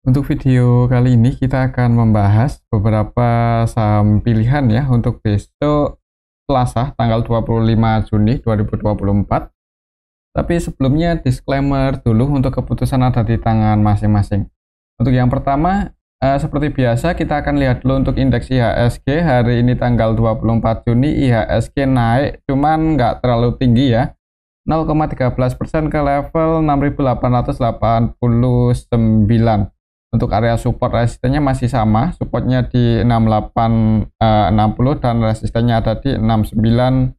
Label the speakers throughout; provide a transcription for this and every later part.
Speaker 1: Untuk video kali ini kita akan membahas beberapa saham pilihan ya untuk besok Selasa tanggal 25 Juni 2024. Tapi sebelumnya disclaimer dulu untuk keputusan ada di tangan masing-masing. Untuk yang pertama, seperti biasa kita akan lihat dulu untuk indeks IHSG hari ini tanggal 24 Juni IHSG naik cuman nggak terlalu tinggi ya. 0,13% ke level 6.889. Untuk area support resistennya masih sama, supportnya di 6860 dan resistennya ada di 6960.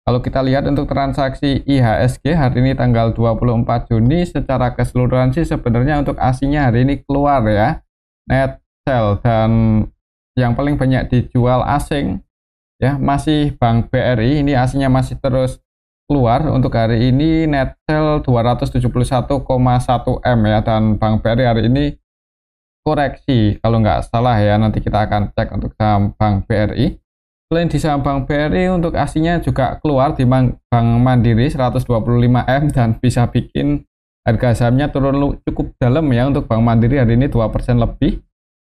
Speaker 1: Kalau kita lihat untuk transaksi IHSG hari ini tanggal 24 Juni secara keseluruhan sih sebenarnya untuk ASINnya hari ini keluar ya, net sell, dan yang paling banyak dijual asing ya masih Bank BRI, ini ASINnya masih terus keluar. Untuk hari ini net sell 271,1 M ya, dan Bank BRI hari ini koreksi kalau nggak salah ya, nanti kita akan cek untuk saham Bank BRI. Selain di saham Bank BRI, untuk ASINnya juga keluar di Bank Mandiri 125 M dan bisa bikin harga sahamnya turun cukup dalam ya. Untuk Bank Mandiri hari ini 2% lebih.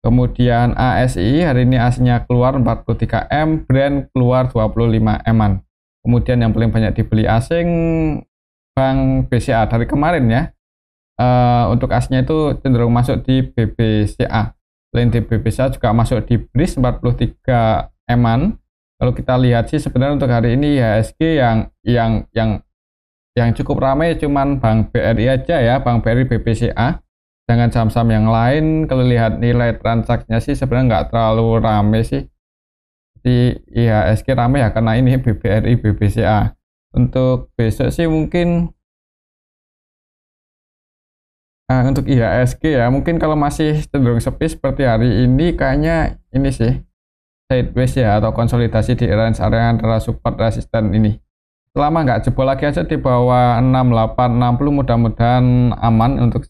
Speaker 1: Kemudian ASI hari ini ASINnya keluar 43 M, Brand keluar 25 M-an. Kemudian yang paling banyak dibeli asing Bank BCA dari kemarin ya. Untuk asnya itu cenderung masuk di BBCA. Selain di BBCA juga masuk di BRIS 43 M-an. Kalau kita lihat sih sebenarnya untuk hari ini IHSG yang cukup ramai cuman Bank BRI aja ya, Bank BRI BBCA. Dengan saham-saham yang lain kalau lihat nilai transaksinya sih sebenarnya nggak terlalu ramai sih. Di IHSG ramai ya karena ini BBRI BBCA. Untuk besok sih mungkin untuk IHSG ya mungkin kalau masih cenderung sepi seperti hari ini kayaknya ini sih sideways ya, atau konsolidasi di range area antara support resisten ini. Selama nggak jebol lagi aja di bawah 6860 mudah-mudahan aman untuk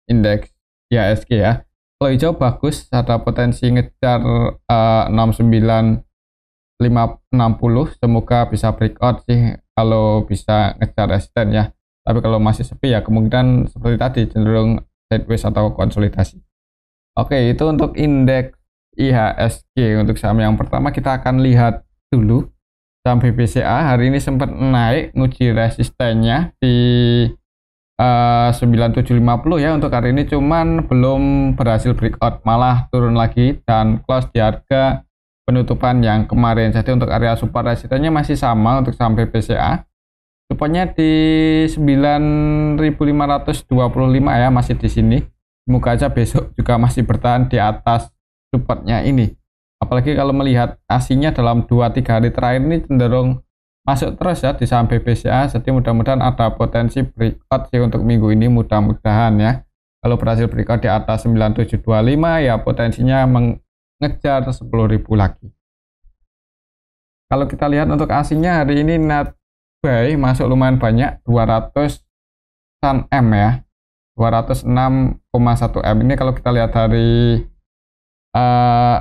Speaker 1: indeks IHSG ya. Kalau hijau bagus, ada potensi ngejar 69.560, semoga bisa breakout sih kalau bisa ngejar resisten ya. Tapi kalau masih sepi ya kemungkinan seperti tadi cenderung sideways atau konsolidasi. Oke, itu untuk indeks IHSG. Untuk saham yang pertama kita akan lihat dulu saham BBCA hari ini sempat naik nguji resistennya di 9750 ya untuk hari ini, cuman belum berhasil breakout, malah turun lagi dan close di harga penutupan yang kemarin. Jadi untuk area support resistennya masih sama untuk saham BBCA, supportnya di 9525 ya, masih di sini. Semoga aja besok juga masih bertahan di atas supportnya ini, apalagi kalau melihat ASINnya dalam 2-3 hari terakhir ini cenderung masuk terus ya di saham BBCA. Jadi mudah-mudahan ada potensi breakout sih untuk minggu ini, mudah-mudahan ya. Kalau berhasil breakout di atas 9725 ya potensinya mengejar 10.000 lagi. Kalau kita lihat untuk ASINnya hari ini net buy masuk lumayan banyak, 200 M ya, 206,1 M. Ini kalau kita lihat dari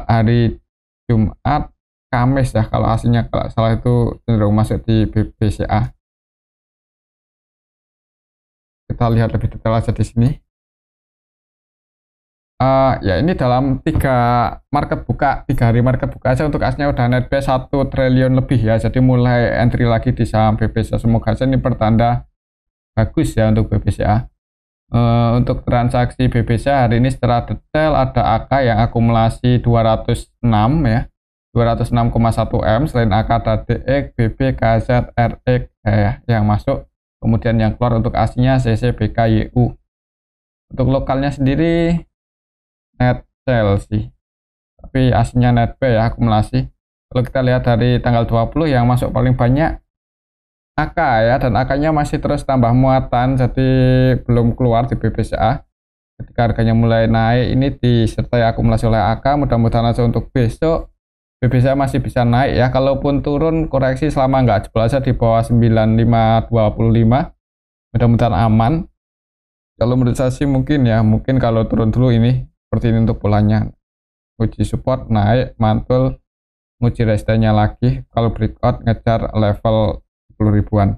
Speaker 1: hari Jumat Kamis ya, kalau aslinya kalau salah itu cenderung masuk di BBCA. Kita lihat lebih detail aja di sini. Ya ini dalam 3 hari market buka aja untuk asnya udah net buy 1 triliun lebih ya. Jadi mulai entry lagi di saham BBCA. Semoga aja ini pertanda bagus ya untuk BBCA. Untuk transaksi BBCA hari ini secara detail ada AK yang akumulasi 206 ya, 206,1 M. Selain AK ada DX, BB, KZ, RX ya, yang masuk. Kemudian yang keluar untuk aslinya CC, BK, YU. Untuk lokalnya sendiri net sell sih, tapi aslinya net buy ya, akumulasi. Kalau kita lihat dari tanggal 20 yang masuk paling banyak AK ya, dan AK-nya masih terus tambah muatan, jadi belum keluar di BBCA. Ketika harganya mulai naik ini disertai akumulasi oleh AK, mudah-mudahan aja untuk besok BBCA masih bisa naik ya. Kalaupun turun koreksi selama nggak jebol aja di bawah 9525, mudah-mudahan aman. Kalau menurut saya sih mungkin kalau turun dulu ini seperti ini untuk polanya, uji support naik mantul, uji resistennya lagi, kalau breakout ngejar level 10 ribuan.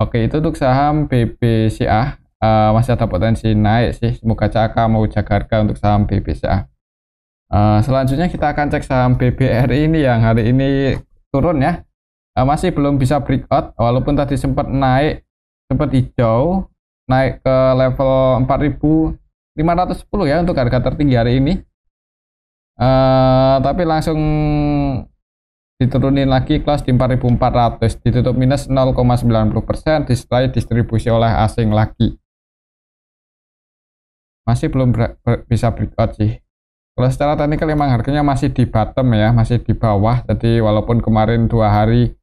Speaker 1: Oke, itu untuk saham BBCA. masih ada potensi naik sih. Semoga Caka mau jaga harga untuk saham BBCA. Selanjutnya kita akan cek saham BBRI ini yang hari ini turun ya. Masih belum bisa breakout walaupun tadi sempat naik, sempat hijau naik ke level 4.510 ya untuk harga tertinggi hari ini. Tapi langsung diturunin lagi, close di 4.400, ditutup minus 0,90%, disertai distribusi oleh asing lagi. Masih belum bisa breakout sih. Kalau secara teknikal memang harganya masih di bottom ya, masih di bawah. Jadi walaupun kemarin 2 hari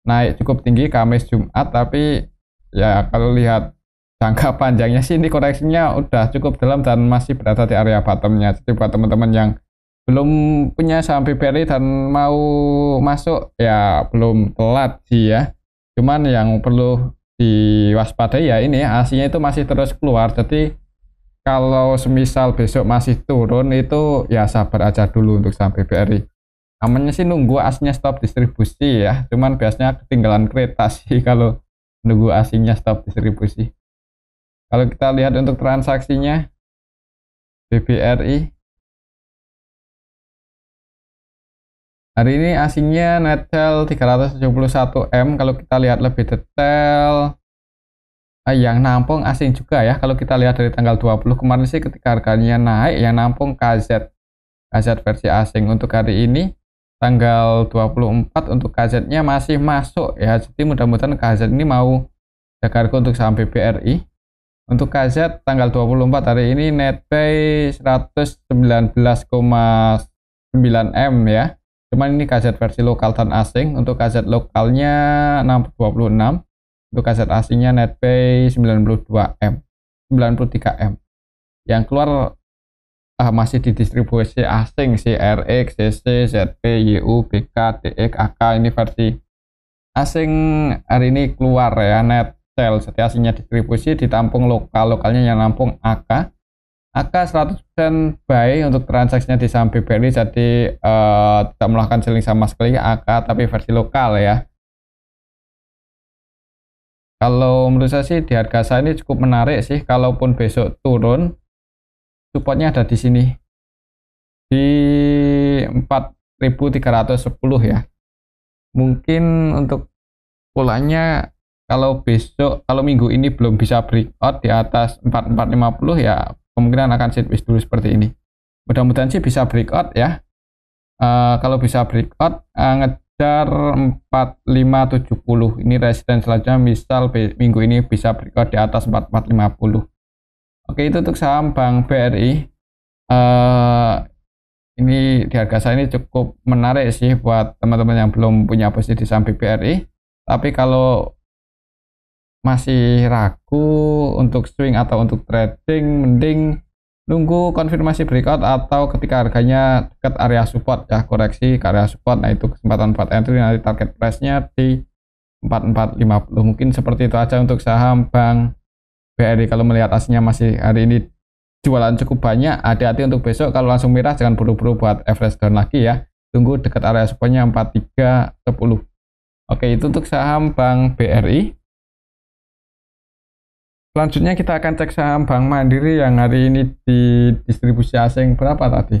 Speaker 1: naik cukup tinggi, Kamis Jumat, tapi ya kalau lihat jangka panjangnya sih ini koreksinya udah cukup dalam dan masih berada di area bottomnya. Jadi buat teman-teman yang belum punya saham BBRI dan mau masuk ya belum telat sih ya. Cuman yang perlu diwaspadai ya ini aslinya itu masih terus keluar. Jadi kalau semisal besok masih turun itu ya sabar aja dulu untuk saham BBRI. Namanya sih nunggu aslinya stop distribusi ya. Cuman biasanya ketinggalan kereta sih kalau nunggu aslinya stop distribusi. Kalau kita lihat untuk transaksinya BBRI hari ini aslinya net sell 371M. Kalau kita lihat lebih detail yang nampung asing juga ya. Kalau kita lihat dari tanggal 20 kemarin sih ketika harganya naik yang nampung KZ versi asing. Untuk hari ini tanggal 24 untuk KZ-nya masih masuk ya. Jadi mudah-mudahan KZ ini mau jaga harga untuk saham BBRI. Untuk KZ tanggal 24 hari ini net buy 119,9M ya. Cuman ini KZ versi lokal dan asing. Untuk KZ lokalnya 626. Untuk KZ asingnya net buy 92M, 93M. Yang keluar masih didistribusi asing sih, RX, CC, ZP, YU, BK, DX, AK. Ini versi asing hari ini keluar ya, net sell. Jadi asingnya distribusi, ditampung lokalnya yang nampung AK. AK 100% buy untuk transaksinya di saham BBRI, jadi tidak melakukan selling sama sekali AK, tapi versi lokal ya. Kalau menurut saya sih di harga saya ini cukup menarik sih, kalaupun besok turun supportnya ada di sini di 4.310 ya. Mungkin untuk polanya kalau minggu ini belum bisa breakout di atas 4450 ya kemungkinan akan sideways dulu seperti ini. Mudah-mudahan sih bisa breakout ya. Kalau bisa breakout ngejar 4570 ini resistance selanjutnya, misal minggu ini bisa breakout di atas 4450. Oke, itu untuk saham Bank BRI. Ini di harga saya ini cukup menarik sih buat teman-teman yang belum punya posisi di saham BRI. Tapi kalau masih ragu untuk swing atau untuk trading, mending nunggu konfirmasi breakout atau ketika harganya dekat area support ya, koreksi ke area support. Nah itu kesempatan buat entry, nanti target price-nya di 4450. Mungkin seperti itu aja untuk saham Bank BRI. Kalau melihat aslinya masih hari ini jualan cukup banyak, hati-hati untuk besok. Kalau langsung merah jangan buru-buru buat average down lagi ya, tunggu dekat area supportnya 4310. Oke, itu untuk saham Bank BRI. Selanjutnya kita akan cek saham Bank Mandiri yang hari ini di distribusi asing berapa tadi.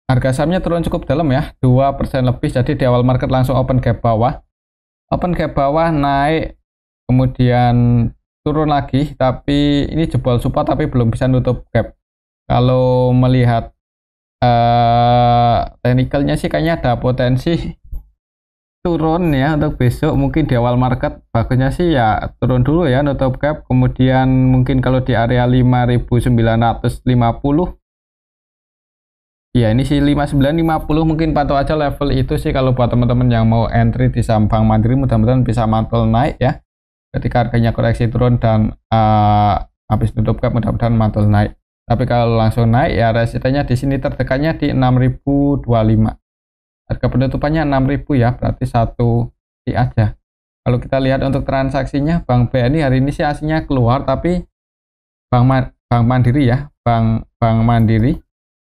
Speaker 1: Harga sahamnya turun cukup dalam ya, 2% lebih. Jadi di awal market langsung open gap bawah, naik, kemudian turun lagi, tapi ini jebol support tapi belum bisa nutup gap. Kalau melihat teknikalnya sih kayaknya ada potensi turun ya untuk besok. Mungkin di awal market bagusnya sih ya turun dulu ya, nutup gap, kemudian mungkin kalau di area 5.950 ya ini sih 5950 mungkin pantau aja level itu sih kalau buat teman-teman yang mau entry di saham Bank Mandiri. Mudah-mudahan bisa mantul naik ya ketika harganya koreksi turun dan habis tutup gap, mudah-mudahan mantul naik. Tapi kalau langsung naik ya resistennya di sini terdekatnya di 6025. Harga penutupannya 6000 ya, berarti satu di aja. Kalau kita lihat untuk transaksinya Bank BNI hari ini sih aslinya keluar, tapi Bank Mandiri ya, Bank Mandiri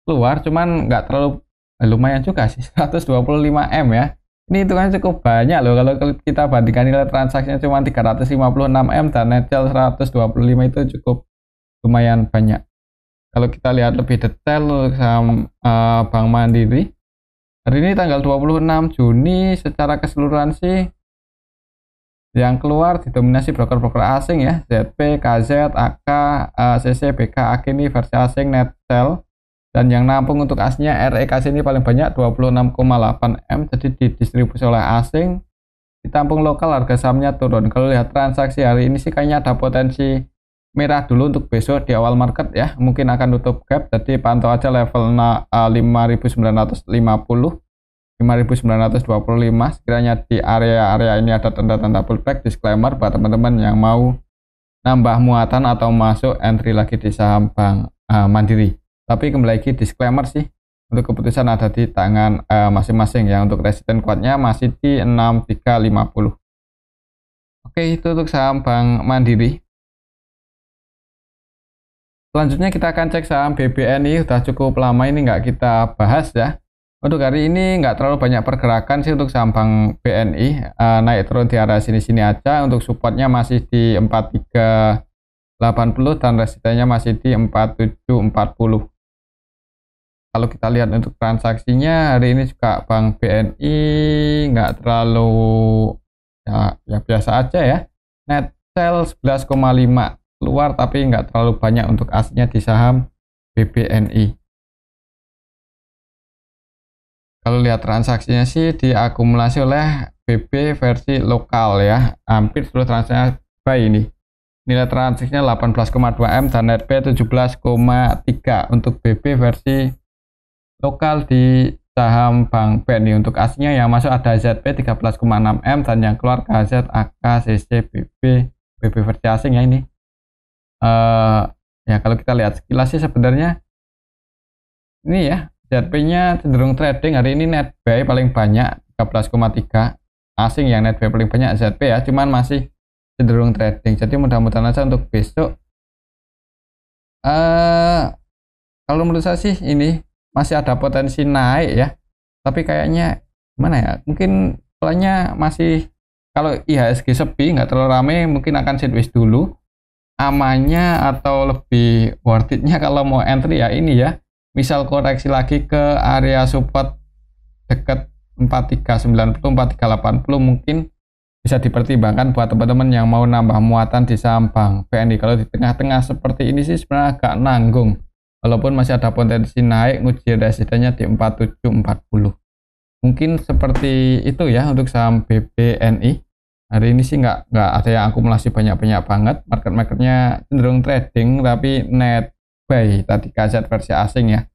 Speaker 1: keluar, cuman nggak terlalu lumayan juga sih, 125M ya. Ini hitungannya cukup banyak loh kalau kita bandingkan nilai transaksinya cuma 356M dan net sale 125 itu cukup lumayan banyak. Kalau kita lihat lebih detail untuk saham Bank Mandiri, hari ini tanggal 26 Juni secara keseluruhan sih yang keluar didominasi broker-broker asing ya, ZP, KZ, AK, CC, BK, AG ini versi asing net sale. Dan yang nampung untuk asnya REKC ini paling banyak 26,8M, jadi didistribusi oleh asing. Ditampung lokal harga sahamnya turun. Kalau lihat transaksi hari ini sih kayaknya ada potensi merah dulu untuk besok di awal market ya, mungkin akan tutup gap, jadi pantau aja level 5.950, 5.925 sekiranya di area-area ini ada tanda-tanda pullback. Disclaimer buat teman-teman yang mau nambah muatan atau masuk entry lagi di saham Bank Mandiri. Tapi kembali lagi disclaimer sih, untuk keputusan ada di tangan masing-masing ya. Untuk resisten kuatnya masih di 6350. Oke, itu untuk saham Bank Mandiri. Selanjutnya kita akan cek saham BBNI, udah cukup lama ini nggak kita bahas ya. Untuk hari ini nggak terlalu banyak pergerakan sih untuk saham Bank BNI, naik turun di area sini-sini aja. Untuk supportnya masih di 4380 dan resistennya masih di 4740. Kalau kita lihat untuk transaksinya hari ini juga Bank BNI nggak terlalu ya biasa aja ya. Net sale 11,5 keluar tapi nggak terlalu banyak untuk aslinya di saham BBNI. Kalau lihat transaksinya sih diakumulasi oleh BB versi lokal ya. Hampir seluruh transaksinya buy ini. Nilai transaksinya 18,2M dan net B 17,3 untuk BB versi lokal di saham Bank BNI. Untuk aslinya yang masuk ada ZP 13,6M dan yang keluar KZ, AK, CC, BB versi asing ya ini. Ya kalau kita lihat sekilas sih sebenarnya ini ya ZP-nya cenderung trading. Hari ini net buy paling banyak 13,3, asing yang net buy paling banyak ZP ya, cuman masih cenderung trading. Jadi mudah-mudahan aja untuk besok kalau menurut saya sih ini masih ada potensi naik ya, tapi kayaknya gimana ya, mungkin polanya masih kalau IHSG sepi nggak terlalu rame mungkin akan sideways dulu amannya, atau lebih worth it-nya kalau mau entry ya ini ya, misal koreksi lagi ke area support dekat 4390 4380 mungkin bisa dipertimbangkan buat teman-teman yang mau nambah muatan di saham Bank BNI. Kalau di tengah-tengah seperti ini sih sebenarnya agak nanggung, walaupun masih ada potensi naik, nguji resistennya di 4740. Mungkin seperti itu ya untuk saham BBNI. Hari ini sih nggak ada yang akumulasi banyak-banyak banget. Market-marketnya cenderung trading tapi net buy tadi KZ versi asing ya.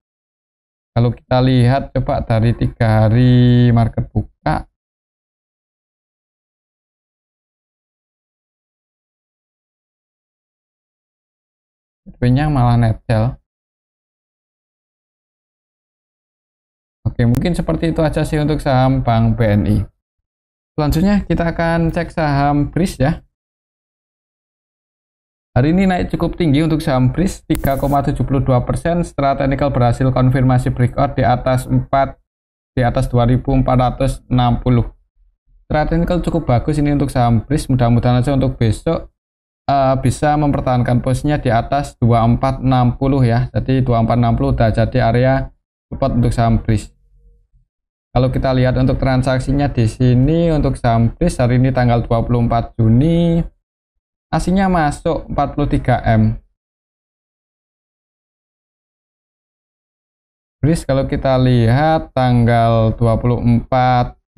Speaker 1: Kalau kita lihat coba dari 3 hari market buka, nya malah net sell. Oke, mungkin seperti itu aja sih untuk saham Bank BNI. Selanjutnya kita akan cek saham BRIS ya. Hari ini naik cukup tinggi untuk saham BRIS 3,72% setelah teknikal berhasil konfirmasi breakout di atas 2460. Setelah teknikal cukup bagus ini untuk saham BRIS, mudah-mudahan aja untuk besok bisa mempertahankan posisinya di atas 2460 ya. Jadi 2460 udah jadi area support untuk saham BRIS. Kalau kita lihat untuk transaksinya di sini untuk saham BRIS hari ini tanggal 24 Juni aslinya masuk 43M. BRIS kalau kita lihat tanggal 24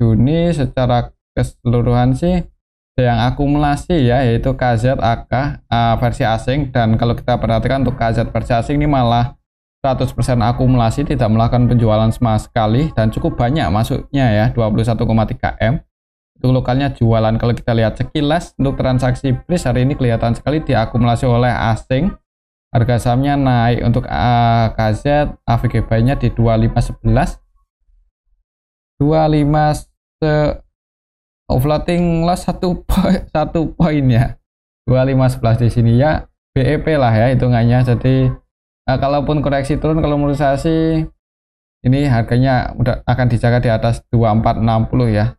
Speaker 1: Juni secara keseluruhan sih yang akumulasi ya, yaitu KZ, AK versi asing, dan kalau kita perhatikan untuk KZ versi asing ini malah 100% akumulasi, tidak melakukan penjualan sama sekali dan cukup banyak masuknya ya, 21,3M. Untuk lokalnya jualan. Kalau kita lihat sekilas untuk transaksi BRIS hari ini kelihatan sekali diakumulasi oleh asing. Harga sahamnya naik untuk KZ, AVG buy-nya di 2511. 25 floating loss 1 poin ya. 2511 di sini ya, BEP lah ya hitungannya. Jadi kalaupun koreksi turun, kalau menurut saya sih ini harganya udah akan dijaga di atas 2460 ya.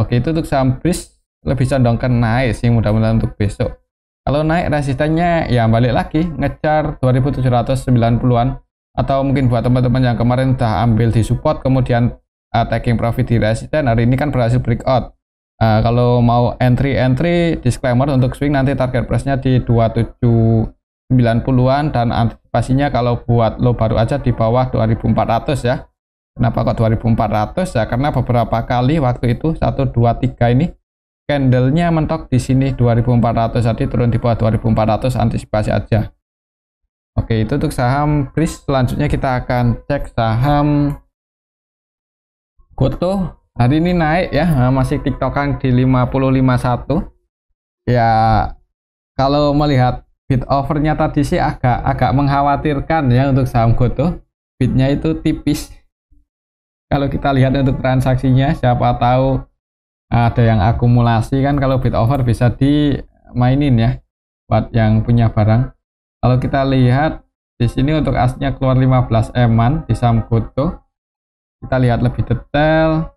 Speaker 1: Oke, itu untuk saham BRIS lebih condong ke naik sih, mudah-mudahan untuk besok. Kalau naik resistennya ya balik lagi ngejar 2790-an, atau mungkin buat teman-teman yang kemarin udah ambil di support kemudian taking profit di resisten, hari ini kan berhasil breakout. Kalau mau entry disclaimer untuk swing nanti target price-nya di 2790-an, dan antisipasinya kalau buat low baru aja di bawah 2400 ya. Kenapa kok 2400 ya? Karena beberapa kali waktu itu 1 2 3 ini candlenya mentok di sini 2400, jadi turun di bawah 2400, antisipasi aja. Oke, itu untuk saham BRIS. Selanjutnya kita akan cek saham GoTo. Hari ini naik ya, masih tiktokan di 5051. Ya, kalau melihat bid overnya tadi sih agak mengkhawatirkan ya untuk saham GoTo. Bidnya itu tipis. Kalau kita lihat untuk transaksinya, siapa tahu ada yang akumulasi kan, kalau bid over bisa dimainin ya buat yang punya barang. Kalau kita lihat di sini untuk asnya keluar 15 eman di saham GoTo. Kita lihat lebih detail.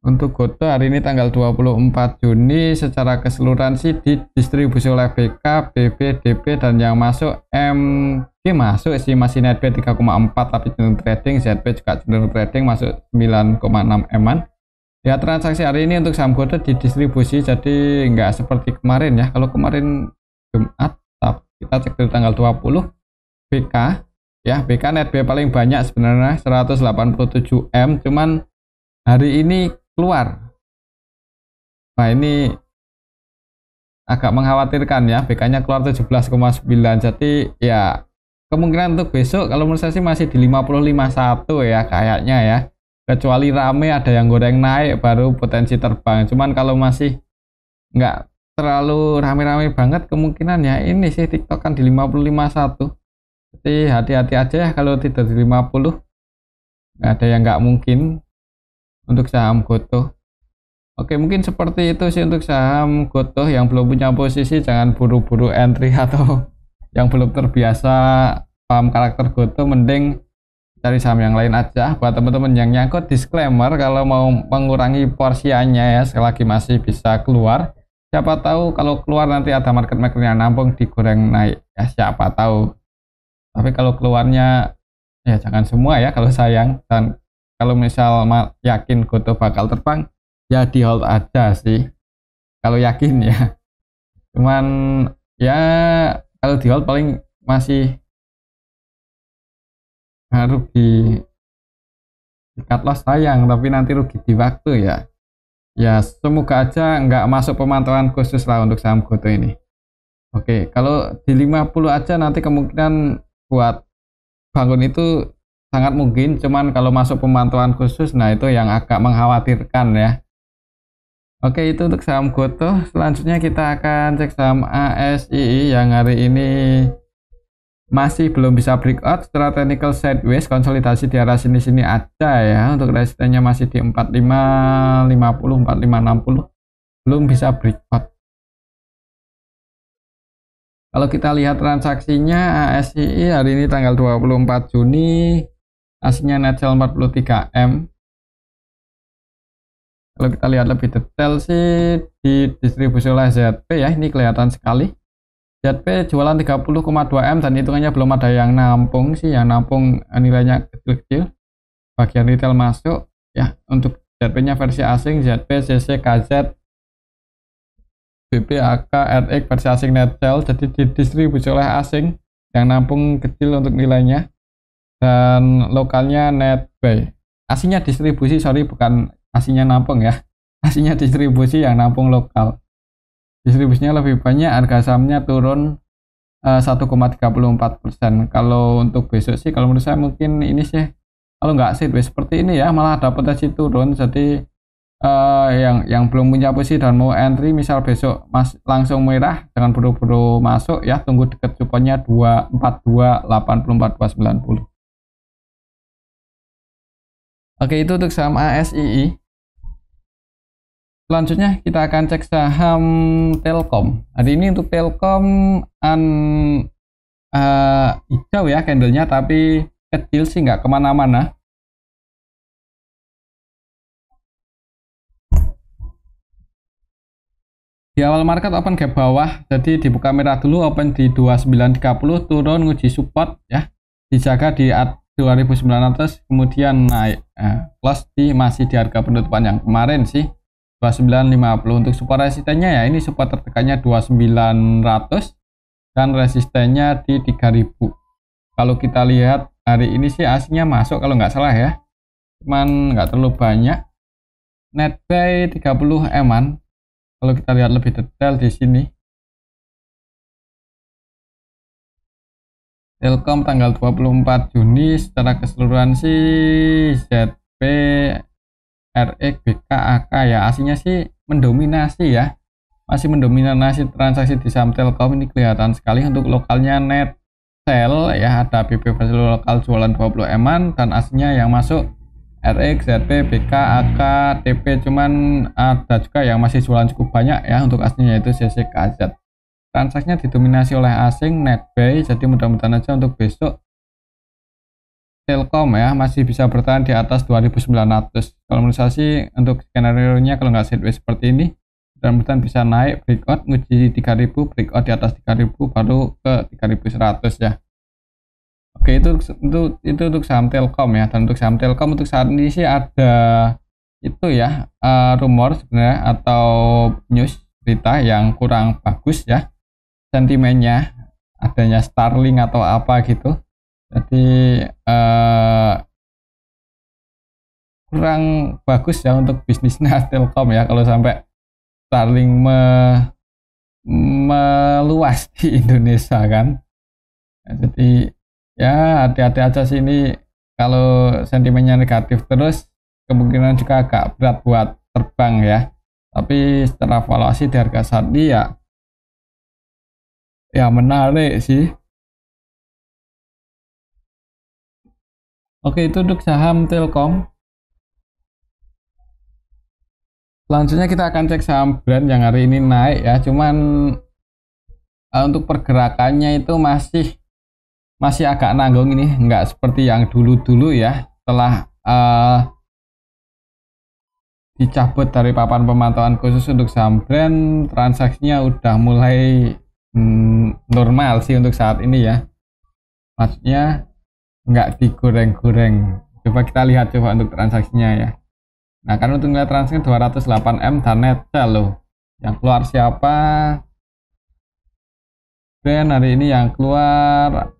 Speaker 1: Untuk GoTo hari ini tanggal 24 Juni secara keseluruhan sih didistribusi oleh BK, BB, DB, dan yang masuk MG masuk sih, masih net B 3,4 tapi cenderung trading, ZB juga cenderung trading masuk 9,6 eman. Ya, transaksi hari ini untuk saham GoTo didistribusi, jadi nggak seperti kemarin ya. Kalau kemarin Jumat kita cek dari tanggal 20 BK ya, BK net B paling banyak sebenarnya 187 M, cuman hari ini keluar. Nah, ini agak mengkhawatirkan ya, BK-nya keluar 17,9. Jadi ya kemungkinan untuk besok kalau menurut saya sih masih di 50,51 ya kayaknya ya. Kecuali rame ada yang goreng naik baru potensi terbang. Cuman kalau masih nggak terlalu rame-rame banget, kemungkinan ya ini sih tiktokan di 50,51. Jadi hati-hati aja ya kalau tidak di 50. Nggak ada yang nggak mungkin untuk saham GoTo. Oke, mungkin seperti itu sih untuk saham GoTo. Yang belum punya posisi jangan buru-buru entry, atau yang belum terbiasa paham karakter GoTo mending cari saham yang lain aja. Buat teman-teman yang nyangkut, disclaimer kalau mau mengurangi porsiannya ya, sekali lagi masih bisa keluar. Siapa tahu kalau keluar nanti ada market maker yang nampung digoreng naik ya, siapa tahu. Tapi kalau keluarnya ya jangan semua ya kalau sayang. Dan kalau misal yakin GoTo bakal terbang, ya di hold aja sih. Kalau yakin ya. Cuman ya kalau di hold paling masih rugi di cut loss sayang, tapi nanti rugi di waktu ya. Ya semoga aja nggak masuk pemantauan khusus lah untuk saham GoTo ini. Oke, kalau di 50 aja nanti kemungkinan buat bangun itu sangat mungkin, cuman kalau masuk pemantauan khusus, nah itu yang agak mengkhawatirkan ya. Oke, itu untuk saham GoTo. Selanjutnya kita akan cek saham ASII yang hari ini masih belum bisa breakout secara technical sideways, konsolidasi di arah sini-sini aja ya. Untuk resistennya masih di 4550, 4560, belum bisa breakout. Kalau kita lihat transaksinya ASII hari ini tanggal 24 Juni, aslinya net sell 43 M. Kalau kita lihat lebih detail sih didistribusi oleh ZP ya, ini kelihatan sekali. ZP jualan 30,2 M dan hitungannya belum ada yang nampung sih, yang nampung nilainya kecil-kecil. Bagian retail masuk ya, untuk ZP-nya versi asing ZP, CC, KZ, BP, AK, RX versi asing net sell, jadi didistribusi oleh asing, yang nampung kecil untuk nilainya. Dan lokalnya net buy. Aslinya distribusi, sorry, bukan aslinya nampung ya. Aslinya distribusi, yang nampung lokal. Distribusinya lebih banyak, harga sahamnya turun 1,34%. Kalau untuk besok sih, kalau menurut saya mungkin ini sih, kalau nggak sideways seperti ini ya, malah ada potensi turun. Jadi yang belum punya posisi dan mau entry, misal besok langsung merah, jangan buru-buru masuk ya, tunggu dekat supportnya 242, 84, 290. Oke, itu untuk saham ASII. Selanjutnya kita akan cek saham Telkom. Hari ini untuk Telkom hijau ya candlenya, tapi kecil sih, nggak kemana-mana. Di awal market open gap bawah, jadi dibuka merah dulu, open di 2930, turun nguji support ya, dijaga di 2900, kemudian naik, close di masih di harga penutupan yang kemarin sih 2950. Untuk support resistennya ya, ini support tertekannya 2900 dan resistennya di 3000. Kalau kita lihat hari ini sih aslinya masuk kalau nggak salah ya, cuman nggak terlalu banyak. Net buy 30 eman. Kalau kita lihat lebih detail di sini, Telkom tanggal 24 Juni secara keseluruhan sih ZP, RX, BK, AK ya aslinya sih mendominasi ya, masih mendominasi transaksi di saham Telkom. Ini kelihatan sekali. Untuk lokalnya net sell ya, ada BP versi lokal jualan 20 eman, dan aslinya yang masuk RX, ZP, BK, AK, TP, cuman ada juga yang masih jualan cukup banyak ya untuk aslinya yaitu CCKZ. Transaksinya didominasi oleh asing, net buy, jadi mudah-mudahan aja untuk besok Telkom ya masih bisa bertahan di atas 2900. Kalau menurut saya sih untuk skenario nya kalau nggak sideways seperti ini, mudah-mudahan bisa naik breakout nguji 3000, breakout di atas 3000 baru ke 3100 ya. Oke, itu untuk saham Telkom ya. Dan untuk saham Telkom untuk saat ini sih ada itu ya, rumor sebenarnya atau news berita yang kurang bagus ya, sentimennya adanya Starlink atau apa gitu. Jadi kurang bagus ya untuk bisnisnya Telkom ya kalau sampai Starlink meluas di Indonesia kan. Jadi ya hati-hati aja sih ini, kalau sentimennya negatif terus kemungkinan juga agak berat buat terbang ya. Tapi secara valuasi di harga saat ini ya menarik sih. Oke, itu untuk saham Telkom. Selanjutnya kita akan cek saham brand yang hari ini naik ya, cuman untuk pergerakannya itu masih agak nanggung, ini nggak seperti yang dulu-dulu ya. Setelah dicabut dari papan pemantauan khusus untuk saham brand, transaksinya udah mulai normal sih untuk saat ini ya, maksudnya nggak digoreng-goreng. Coba kita lihat coba untuk transaksinya ya. Nah, kan untuk nilai transaksinya 208M dan net sell loh. Yang keluar siapa? Brand hari ini yang keluar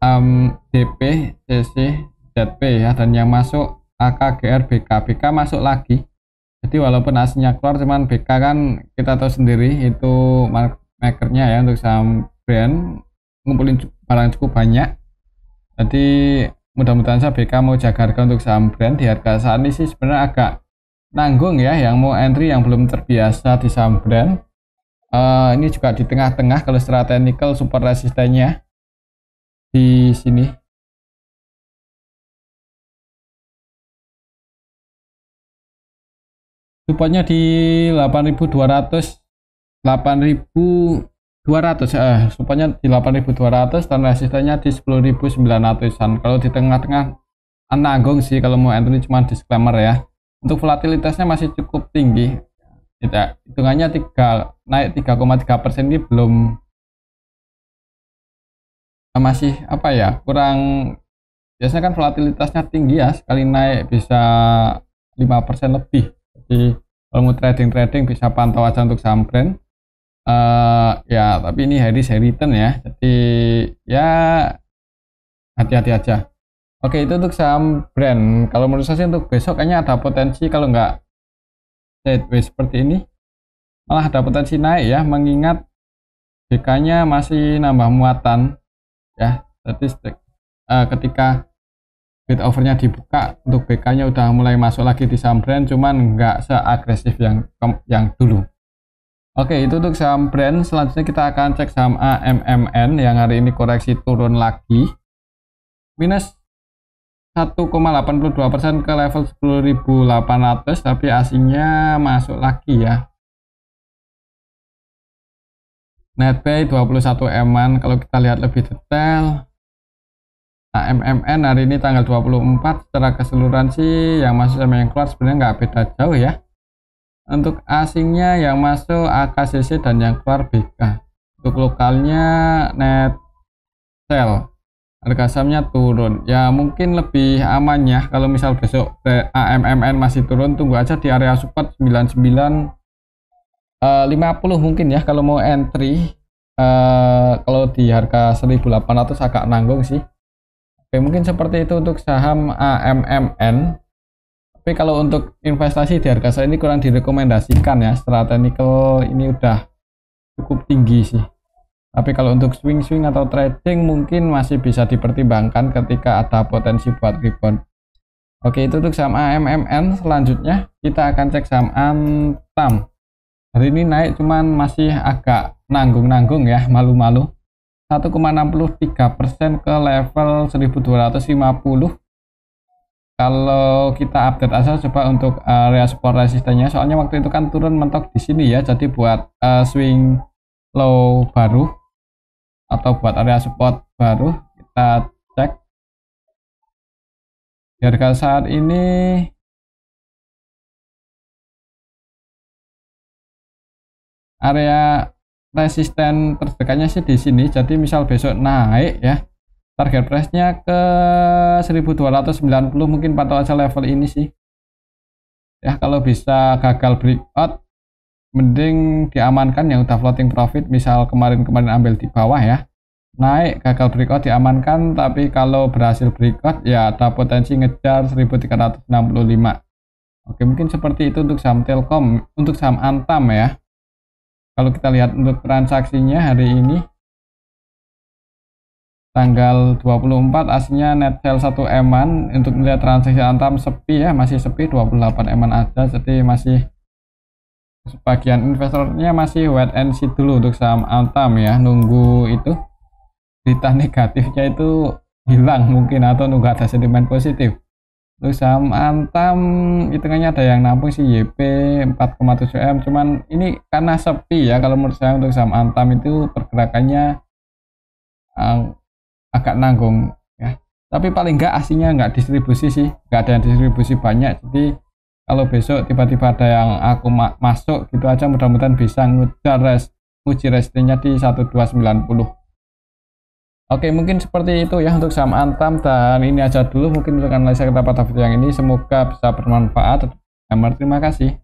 Speaker 1: DP, CC, ZP ya, dan yang masuk AKGR, BK masuk lagi. Jadi walaupun aslinya keluar, cuman BK kan kita tahu sendiri itu market makernya ya untuk saham brand, ngumpulin barang cukup banyak. Jadi mudah-mudahan saya BK mau jaga harga untuk saham brand. Di harga saat ini sih sebenarnya agak nanggung ya, yang mau entry yang belum terbiasa di saham brand. Ini juga di tengah-tengah kalau secara technical support resistennya di sini. Supportnya di 8.200, supportnya di 8.200 dan resistennya di 10.900an. Kalau di tengah-tengah nanggung sih kalau mau entry, cuma disclaimer ya. Untuk volatilitasnya masih cukup tinggi. Hitungannya naik 3,3% ini belum, masih apa ya, kurang. Biasanya kan volatilitasnya tinggi ya, sekali naik bisa 5% lebih. Jadi kalau mau trading bisa pantau aja untuk saham brand. Ya tapi ini high return ya, jadi ya hati-hati aja. Oke, itu untuk saham brand. Kalau menurut saya untuk besok kayaknya ada potensi, kalau nggak sideways seperti ini malah ada potensi naik ya, mengingat BK nya masih nambah muatan ya. Jadi ketika bid overnya dibuka, untuk BK nya udah mulai masuk lagi di saham brand, cuman nggak seagresif yang dulu. Oke, itu untuk saham brand. Selanjutnya kita akan cek saham AMMN yang hari ini koreksi turun lagi, minus 1,82% ke level 10.800, tapi aslinya masuk lagi ya. Net buy 21 eman. Kalau kita lihat lebih detail, AMMN hari ini tanggal 24 secara keseluruhan sih yang masuk sama yang keluar sebenarnya nggak beda jauh ya. Untuk asingnya yang masuk AKCC dan yang keluar BK. Untuk lokalnya Netsel, harga sahamnya turun. Ya mungkin lebih aman ya kalau misal besok AMMN masih turun, tunggu aja di area support 99 50 mungkin ya kalau mau entry. Kalau di harga 1800 agak nanggung sih. Oke, mungkin seperti itu untuk saham AMMN. Tapi kalau untuk investasi di harga saya ini kurang direkomendasikan ya, secara teknikal ini udah cukup tinggi sih. Tapi kalau untuk swing atau trading mungkin masih bisa dipertimbangkan ketika ada potensi buat rebound. Oke, itu untuk saham AMMN. Selanjutnya kita akan cek saham Antam. Hari ini naik cuman masih agak nanggung-nanggung ya, malu-malu. 1,63% ke level 1250. Kalau kita update aja coba untuk area support resistennya, soalnya waktu itu kan turun mentok di sini ya, jadi buat swing low baru atau buat area support baru kita cek. Di harga saat ini area resisten terdekatnya sih di sini, jadi misal besok naik ya, target price-nya ke 1290, mungkin pantau aja level ini sih. Ya, kalau bisa gagal breakout, mending diamankan yang udah floating profit, misal kemarin ambil di bawah ya. Naik, gagal breakout diamankan, tapi kalau berhasil breakout ya ada potensi ngejar 1365. Oke, mungkin seperti itu untuk saham Telkom. Untuk saham Antam ya. Kalau kita lihat untuk transaksinya hari ini, tanggal 24 aslinya net sell 1 eman. Untuk melihat transaksi Antam sepi ya, masih sepi 28 eman aja, jadi masih sebagian investornya masih wait and see dulu untuk saham Antam ya, nunggu itu berita negatifnya itu hilang mungkin, atau nunggu ada sentimen positif. Untuk saham Antam hitungannya ada yang nampung sih YP 4,7M, cuman ini karena sepi ya. Kalau menurut saya untuk saham Antam itu pergerakannya agak nanggung ya, tapi paling enggak aslinya nggak distribusi sih, nggak ada yang distribusi banyak. Jadi kalau besok tiba-tiba ada yang aku masuk gitu aja, mudah-mudahan bisa nguji resistennya di 1290. Oke, mungkin seperti itu ya untuk saham Antam, dan ini aja dulu mungkin untuk analisa kita pada video yang ini, semoga bisa bermanfaat. Terima kasih.